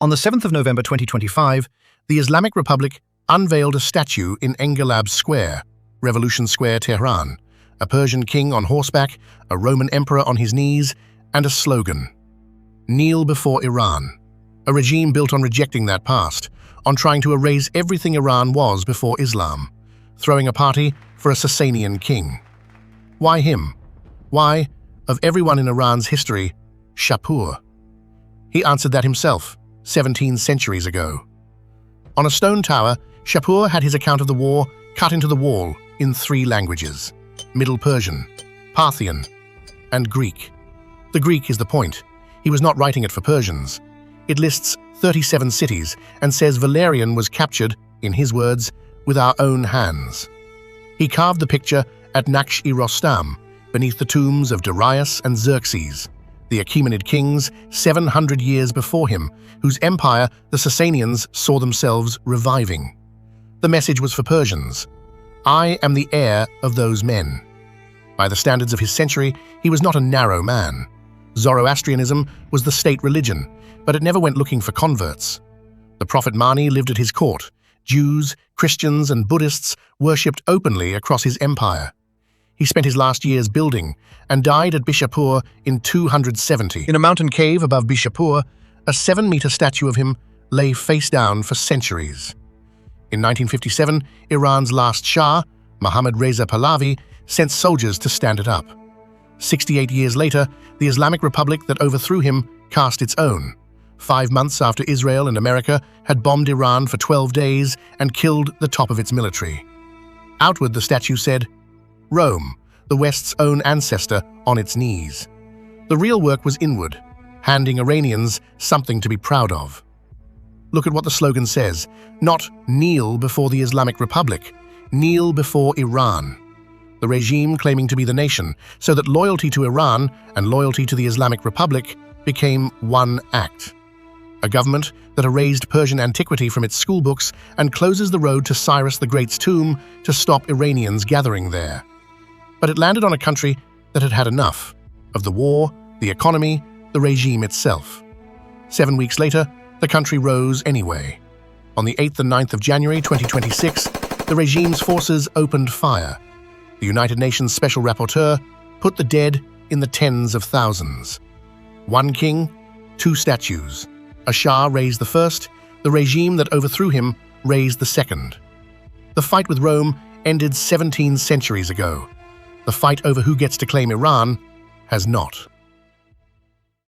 On the 7th of November 2025, the Islamic Republic unveiled a statue in Enghelab Square, Revolution Square, Tehran, a Persian king on horseback, a Roman emperor on his knees, and a slogan: "Kneel before Iran," a regime built on rejecting that past, on trying to erase everything Iran was before Islam, throwing a party for a Sasanian king. Why him? Why, of everyone in Iran's history, Shapur? He answered that himself, 17 centuries ago. On a stone tower, Shapur had his account of the war cut into the wall in 3 languages: Middle Persian, Parthian, and Greek. The Greek is the point. He was not writing it for Persians. It lists 37 cities and says Valerian was captured, in his words, with our own hands. He carved the picture at Naqsh-e Rostam, beneath the tombs of Darius and Xerxes, the Achaemenid kings 700 years before him, whose empire the Sasanians saw themselves reviving. The message was for Persians: I am the heir of those men. By the standards of his century, he was not a narrow man. Zoroastrianism was the state religion, but it never went looking for converts. The prophet Mani lived at his court. Jews, Christians, and Buddhists worshipped openly across his empire. He spent his last years building and died at Bishapur in 270. In a mountain cave above Bishapur, a 7-meter statue of him lay face down for centuries. In 1957, Iran's last Shah, Mohammad Reza Pahlavi, sent soldiers to stand it up. 68 years later, the Islamic Republic that overthrew him cast its own, 5 months after Israel and America had bombed Iran for 12 days and killed the top of its military. Outward, the statue said, Rome, the West's own ancestor, on its knees. The real work was inward, handing Iranians something to be proud of. Look at what the slogan says: not kneel before the Islamic Republic, kneel before Iran. The regime claiming to be the nation, so that loyalty to Iran and loyalty to the Islamic Republic became one act. A government that erased Persian antiquity from its schoolbooks and closes the road to Cyrus the Great's tomb to stop Iranians gathering there. But it landed on a country that had had enough of the war, the economy, the regime itself. 7 weeks later, the country rose anyway. On the 8th and 9th of January 2026, the regime's forces opened fire. The United Nations Special Rapporteur put the dead in the tens of thousands. 1 king, 2 statues. A Shah raised the first, the regime that overthrew him raised the second. The fight with Rome ended 17 centuries ago. The fight over who gets to claim Iran has not.